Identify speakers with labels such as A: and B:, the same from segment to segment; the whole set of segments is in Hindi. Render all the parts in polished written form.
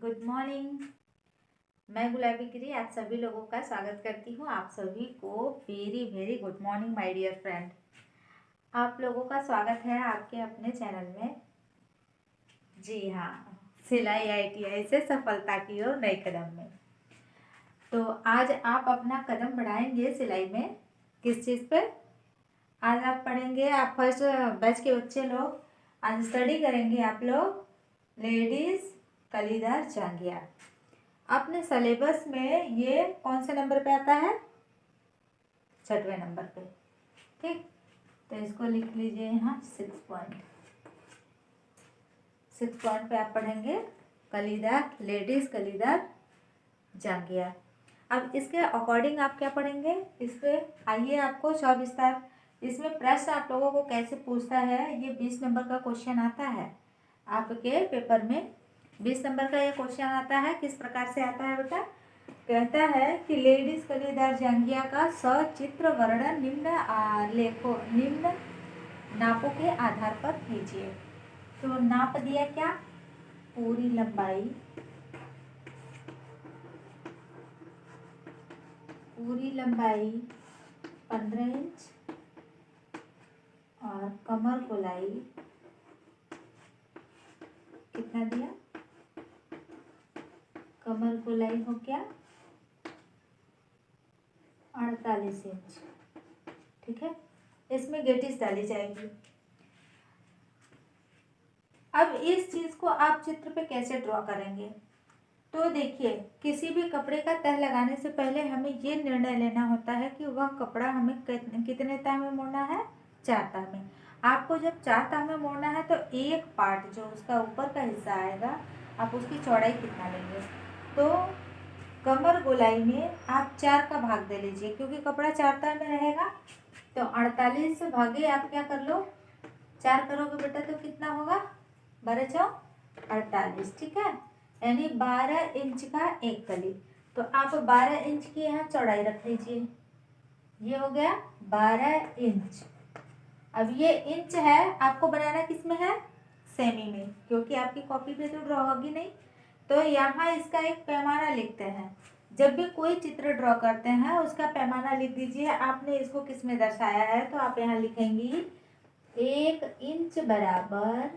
A: Good morning. मैं गुलाबी गिरी आप सभी लोगों का स्वागत करती हूँ। आप सभी को very very good morning my dear friend. आप लोगों का स्वागत है आपके अपने चैनल में। जी हाँ, सिलाई ITI से सफलता की ओर नए कदम में। तो आज आप अपना कदम बढ़ाएंगे सिलाई में। किस चीज़ पे? आज आप पढ़ेंगे, आप फर्स्ट बैच के बच्चे लोग आज स्टडी करेंगे आप लोग लेडीज कलीदार जांघिया। अपने सिलेबस में ये कौन से नंबर पे आता है? 6वें नंबर पे। ठीक, तो इसको लिख लीजिए यहाँ 6 पॉइंट पे आप पढ़ेंगे कलीदार, लेडीज कलीदार जांघिया। अब इसके अकॉर्डिंग आप क्या पढ़ेंगे इस पे आइए आपको सविस्तार। इसमें प्रश्न आप लोगों को कैसे पूछता है, ये 20 नंबर का क्वेश्चन आता है आपके पेपर में। 20 नंबर का ये क्वेश्चन आता है। किस प्रकार से आता है बेटा? कहता है कि लेडीज कलीदार जांघिया का सचित्र वर्णन निम्न नापों के आधार पर कीजिए। तो नाप दिया क्या? पूरी लंबाई, पूरी लंबाई 15 इंच और कमर गोलाई कितना दिया? कमर गोलाई हो गया 48 इंच। ठीक है, इसमें गेटिस डाली जाएगी। अब इस चीज को आप चित्र पे कैसे ड्रॉ करेंगे? तो देखिए, किसी भी कपड़े का तह लगाने से पहले हमें ये निर्णय लेना होता है कि वह कपड़ा हमें कितने तह में मोड़ना है? 4 तह में। आपको जब 4 तह में मोड़ना है तो एक पार्ट जो उसका ऊपर का हिस्सा आएगा, आप उसकी चौड़ाई कितना लेंगे? तो कमर गोलाई में आप 4 का भाग दे लीजिए, क्योंकि कपड़ा 4 तह में रहेगा। तो 48 भागे आप क्या कर लो, 4 करोगे बेटा तो कितना होगा? 12 चौक 48। ठीक है, यानी 12 इंच का एक कली। तो आप 12 इंच की यहाँ चौड़ाई रख लीजिए। ये हो गया 12 इंच। अब ये इंच है, आपको बनाना किस में है? सेमी में, क्योंकि आपकी कॉपी पे तो ड्रॉ होगी नहीं। तो यहाँ इसका एक पैमाना लिखते हैं। जब भी कोई चित्र ड्रॉ करते हैं उसका पैमाना लिख दीजिए। आपने इसको किस में दर्शाया है तो आप यहाँ लिखेंगी 1 इंच बराबर,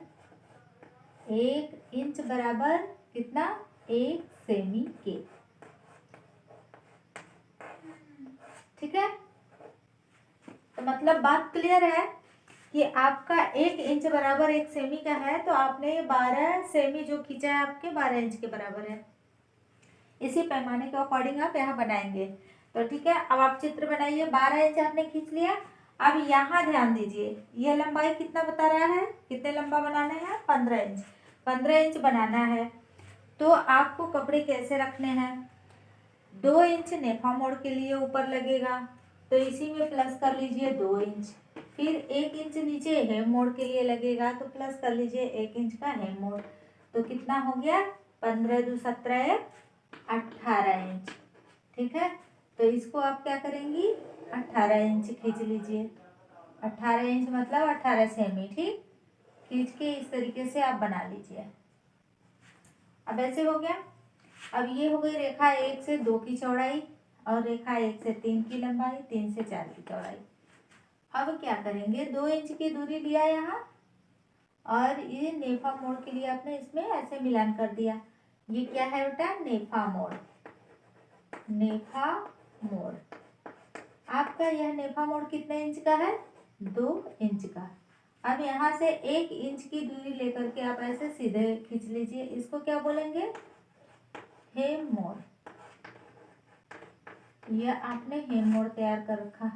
A: 1 इंच बराबर कितना? 1 सेमी के। ठीक है, तो मतलब बात क्लियर है कि आपका 1 इंच बराबर 1 सेमी का है, तो आपने 12 सेमी जो खींचा है आपके 12 इंच के बराबर है। इसी पैमाने के अकॉर्डिंग आप यहाँ बनाएंगे। तो ठीक है, अब आप चित्र बनाइए। 12 इंच आपने खींच लिया। अब यहाँ ध्यान दीजिए, यह लंबाई कितना बता रहा है? कितने लंबा बनाना है? 15 इंच। 15 इंच बनाना है तो आपको कपड़े कैसे रखने हैं? 2 इंच नेफा मोड़ के लिए ऊपर लगेगा, तो इसी में प्लस कर लीजिए 2 इंच। फिर 1 इंच नीचे हेम मोड़ के लिए लगेगा, तो प्लस कर लीजिए 1 इंच का हेम मोड़। तो कितना हो गया? 15 दूनी 17, 18 इंच। ठीक है, तो इसको आप क्या करेंगी? 18 इंच खींच लीजिए। 18 इंच मतलब 18 सेमी। ठीक, खींच के इस तरीके से आप बना लीजिए। अब ऐसे हो गया। अब ये हो गई रेखा 1 से 2 की चौड़ाई और रेखा 1 से 3 की लंबाई, 3 से 4 की चौड़ाई। अब क्या करेंगे? 2 इंच की दूरी लिया यहाँ और ये नेफा मोड़ के लिए आपने इसमें ऐसे मिलान कर दिया। ये क्या है बेटा? नेफा मोड़। नेफा मोड़ आपका यह नेफा मोड़ कितने इंच का है? 2 इंच का। अब यहाँ से 1 इंच की दूरी लेकर के आप ऐसे सीधे खींच लीजिए। इसको क्या बोलेंगे? हेम मोड़। यह आपने हेम मोड़ तैयार कर रखा।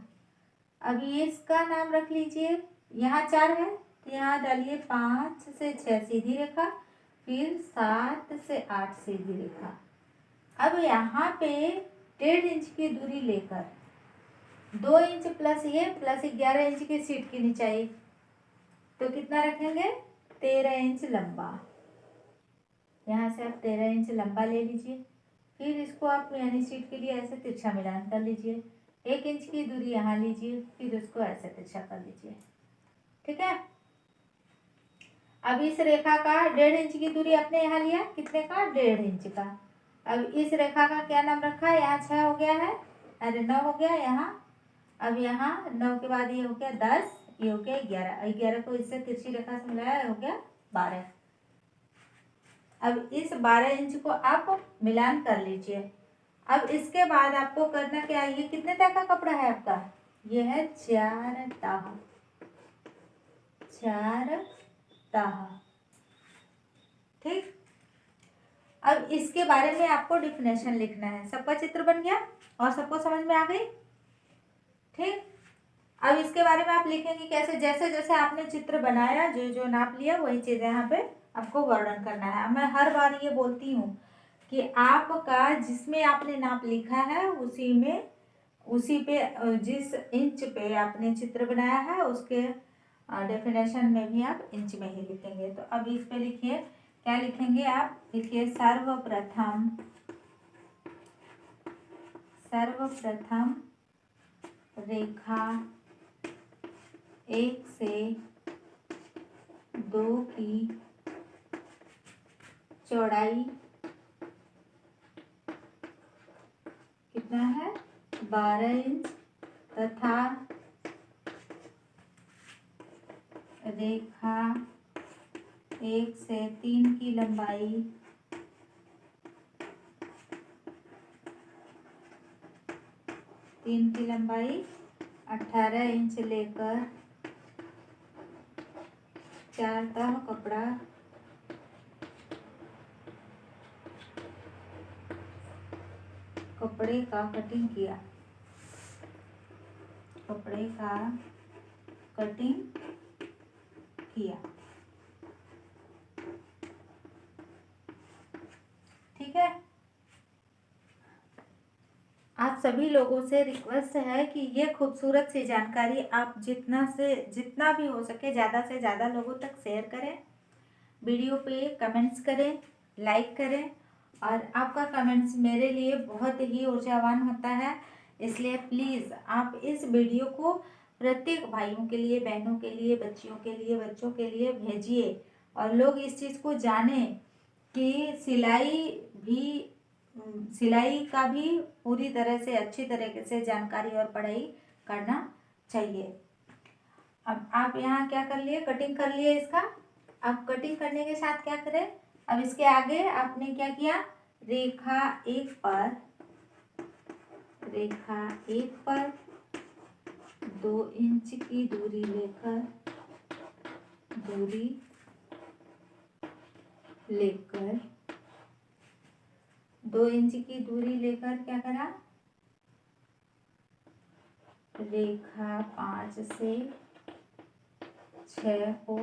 A: अब ये इसका नाम रख लीजिए। यहाँ 4 है तो यहाँ डालिए 5 से 6 सीधी रेखा, फिर 7 से 8 सीधी रेखा। अब यहाँ पे 1.5 इंच की दूरी लेकर 2 इंच प्लस ये प्लस 11 इंच की सीट की निचाई, तो कितना रखेंगे? 13 इंच लंबा। यहाँ से आप 13 इंच लंबा ले लीजिए। फिर इसको आप यानी सीट के लिए ऐसे तिरछा मिलान कर लीजिए। 1 इंच की दूरी यहाँ लीजिए, फिर उसको ऐसे तिरछा कर लीजिए। ठीक है, अब इस रेखा का 1.5 इंच की दूरी अपने यहाँ लिया, कितने का, 1.5 इंच का। अब इस रेखा का क्या नाम रखा है, यहाँ 6 हो गया है, अरे 9 हो गया यहाँ। अब यहाँ 9 के बाद ये हो गया 10, ये हो गया 11, 11 को इससे तिरछी रेखा से मिलाया, हो गया 12। अब इस 12 इंच को आप मिलान कर लीजिए। अब इसके बाद आपको करना क्या है, ये कितने तह का कपड़ा है आपका, ये है 4 ताह, 4 ताह, ठीक। अब इसके बारे में आपको डिफिनेशन लिखना है। सबका चित्र बन गया और सबको समझ में आ गई, ठीक। अब इसके बारे में आप लिखेंगे कैसे, जैसे जैसे आपने चित्र बनाया, जो जो नाप लिया, वही चीज़ यहाँ पे आपको वर्णन करना है। मैं हर बार ये बोलती हूँ कि आपका जिसमें आपने नाप लिखा है उसी में, उसी पे, जिस इंच पे आपने चित्र बनाया है उसके डेफिनेशन में भी आप इंच में ही लिखेंगे। तो अब इस पे लिखिए, क्या लिखेंगे आप, लिखिए सर्वप्रथम, सर्वप्रथम रेखा 1 से 2 की चौड़ाई कितना है, 12 इंच, तथा रेखा 1 से 3 की लंबाई 18 इंच लेकर 4 तह कपड़ा कपड़े का कटिंग किया, कपड़े का कटिंग किया, ठीक है। आप सभी लोगों से रिक्वेस्ट है कि ये खूबसूरत सी जानकारी आप जितना भी हो सके ज़्यादा से ज़्यादा लोगों तक शेयर करें, वीडियो पे कमेंट्स करें, लाइक करें, और आपका कमेंट्स मेरे लिए बहुत ही ऊर्जावान होता है। इसलिए प्लीज़ आप इस वीडियो को प्रत्येक भाइयों के लिए, बहनों के लिए, बच्चियों के लिए, बच्चों के लिए भेजिए, और लोग इस चीज़ को जानें कि सिलाई का भी पूरी तरह से अच्छी तरीके से जानकारी और पढ़ाई करना चाहिए। अब आप यहाँ क्या कर लिए, कटिंग कर लिए इसका। अब कटिंग करने के साथ क्या करें, अब इसके आगे आपने क्या किया, रेखा 1 पर 2 इंच की दूरी लेकर 2 इंच की दूरी लेकर क्या करा, रेखा 5 से 6 को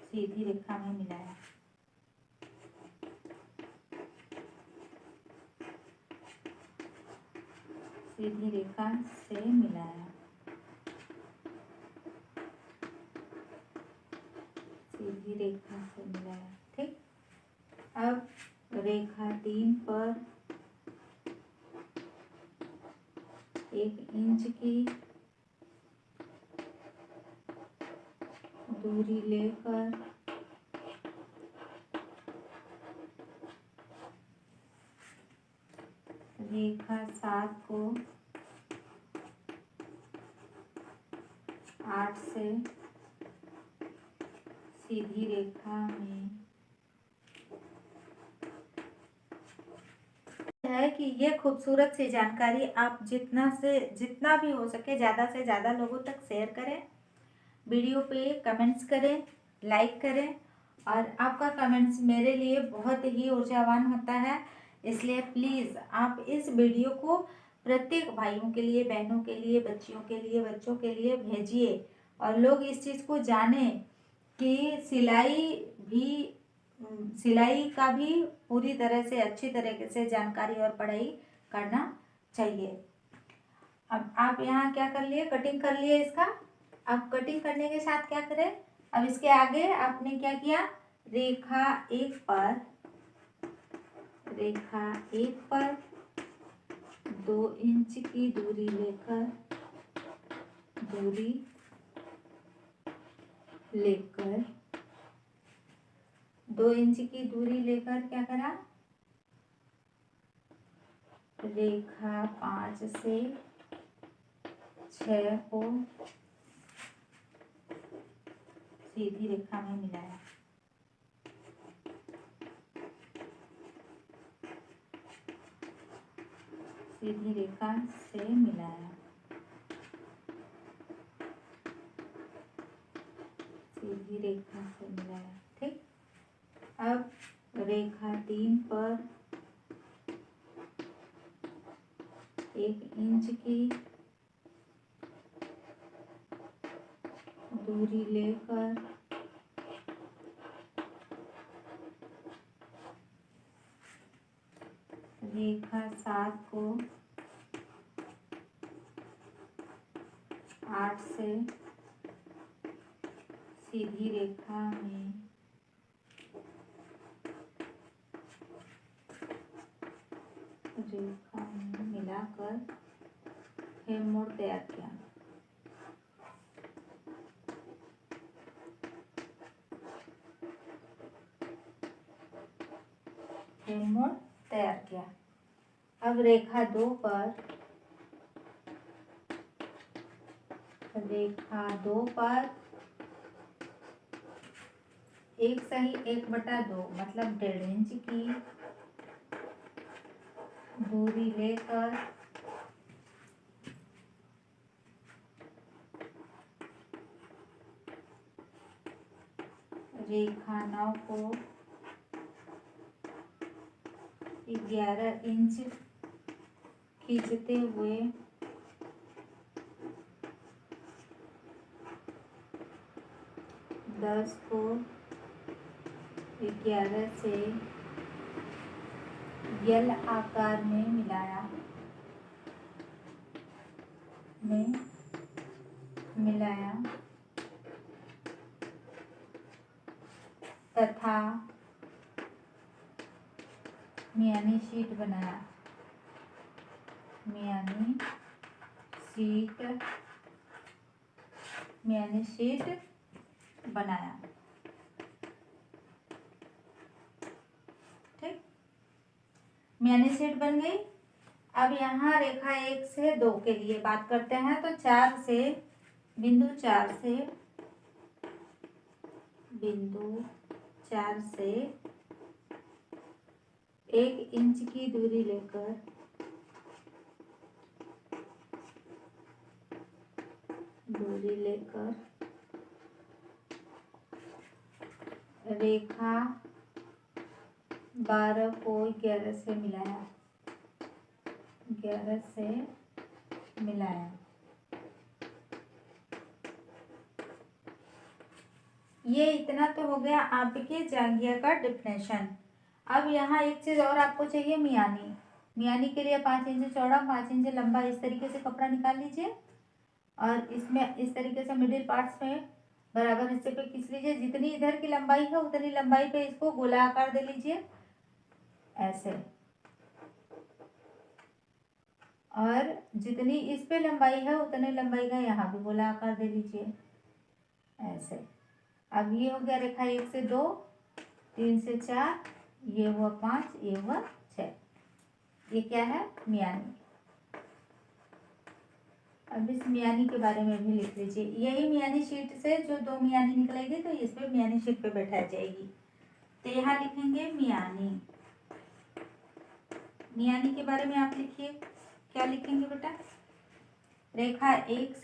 A: सीधी रेखा में मिलाया, सीधी रेखा से मिलाया, सीधी रेखा से मिलाया, ठीक। अब रेखा 3 पर 1 इंच की दूरी लेकर रेखा 7 को 8 से सीधी रेखा में है कि ये खूबसूरत सी जानकारी आप जितना भी हो सके ज़्यादा से ज़्यादा लोगों तक शेयर करें, वीडियो पे कमेंट्स करें, लाइक करें, और आपका कमेंट्स मेरे लिए बहुत ही ऊर्जावान होता है। इसलिए प्लीज़ आप इस वीडियो को प्रत्येक भाइयों के लिए, बहनों के लिए, बच्चियों के लिए, बच्चों के लिए भेजिए, और लोग इस चीज़ को जानें कि सिलाई का भी पूरी तरह से अच्छी तरीके से जानकारी और पढ़ाई करना चाहिए। अब आप यहाँ क्या कर लिए, कटिंग कर लिए इसका। अब कटिंग करने के साथ क्या करें, अब इसके आगे आपने क्या किया, रेखा 1 पर 2 इंच की दूरी लेकर लेकर 2 इंच की दूरी लेकर क्या करा, रेखा 5 से 6 को सीधी रेखा में मिलाया। सीधी रेखा से मिलाया। सीधी रेखा से मिलाया। ठीक। अब रेखा 3 पर 1 इंच की दूरी लेकर रेखा 7 को 8 से सीधी रेखा में मिलाकर हेममोड़ तैयार किया। हेममोड़ तैयार किया। अब रेखा 2 पर एक सही 1/2 मतलब 1.5 इंच की दूरी लेकर रेखा 9 को 11 इंच खींचते हुए 10 को 11 से यल आकार में मिलाया तथा मियानी शीट बनाया। मियानी शीट बनाया। ठीक। मियानी शीट बन गई। अब यहाँ रेखा 1 से 2 के लिए बात करते हैं। तो बिंदु 4 से 1 इंच की दूरी लेकर रेखा 12 को 11 से मिलाया। ये इतना तो हो गया आपके जांघिया का डिफिनेशन। अब यहाँ एक चीज और आपको चाहिए, मियानी के लिए 5 इंच चौड़ा 5 इंच लंबा इस तरीके से कपड़ा निकाल लीजिए और इसमें इस तरीके से मिडिल पार्ट्स में बराबर हिस्से पे खींच लीजिए। जितनी इधर की लंबाई है उतनी लंबाई पे इसको गोला आकार दे लीजिए ऐसे, और जितनी इस पे लंबाई है उतनी लंबाई का यहाँ भी गोला आकार दे लीजिए ऐसे। अब ये हो गया रेखा 1 से 2, 3 से 4, ये हुआ 5, ये हुआ 6। ये क्या है, मियानी। अब इस मियानी के बारे में भी लिख लीजिए। यही मियानी शीट से जो 2 मियानी निकलेगी तो इस पे मियानी शीट पे बैठा जाएगी। तो यहाँ लिखेंगे मियानी। मियानी के बारे में आप लिखिए, क्या लिखेंगे बेटा। रेखा 1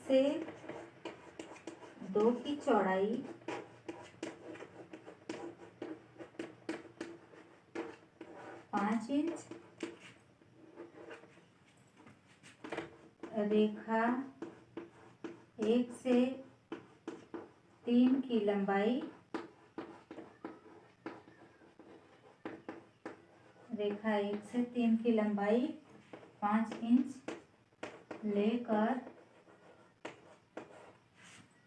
A: से 2 की चौड़ाई 5 इंच, रेखा 1 से 3 की लंबाई रेखा 1 से 3 की लंबाई 5 इंच लेकर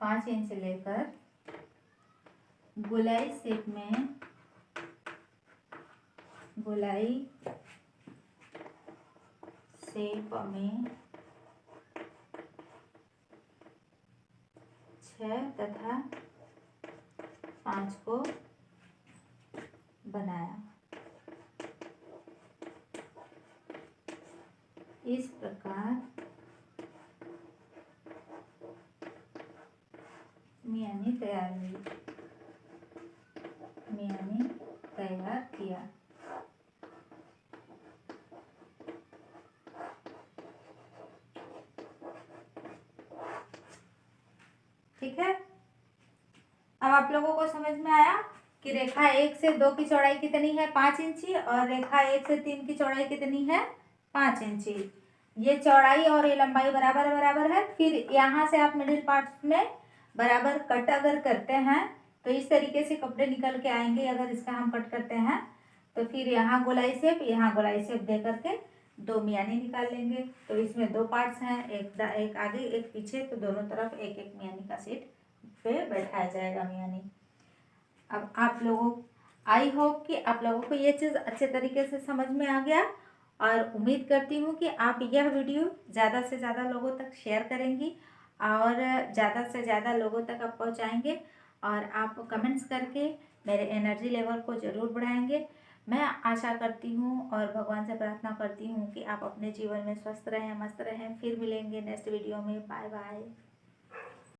A: 5 इंच लेकर गोलाई शेप में 6 तथा 5 को बनाया। इस प्रकार मियानी तैयार हुई, मियानी तैयार किया। ठीक है, अब आप लोगों को समझ में आया कि रेखा 1 से 2 की चौड़ाई कितनी है 5 इंची और रेखा 1 से 3 की चौड़ाई कितनी है 5 इंची। ये चौड़ाई और ये लंबाई बराबर बराबर है। फिर यहाँ से आप मिडिल पार्ट में बराबर कट अगर करते हैं तो इस तरीके से कपड़े निकल के आएंगे। अगर इसका हम कट करते हैं तो फिर यहाँ गोलाई शेप, यहाँ गोलाई शेप दे करके 2 मियानी निकाल लेंगे। तो इसमें 2 पार्ट्स हैं, एक आगे एक पीछे, तो दोनों तरफ एक एक मियानी का सेट पे बैठाया जाएगा मियानी। अब आप लोगों, आई होप कि आप लोगों को ये चीज़ अच्छे तरीके से समझ में आ गया और उम्मीद करती हूँ कि आप यह वीडियो ज़्यादा से ज़्यादा लोगों तक शेयर करेंगी और ज़्यादा से ज़्यादा लोगों तक आप पहुँचाएंगे और आप कमेंट्स करके मेरे एनर्जी लेवल को ज़रूर बढ़ाएंगे। मैं आशा करती हूँ और भगवान से प्रार्थना करती हूँ कि आप अपने जीवन में स्वस्थ रहें, मस्त रहें। फिर मिलेंगे नेक्स्ट वीडियो में। Bye bye.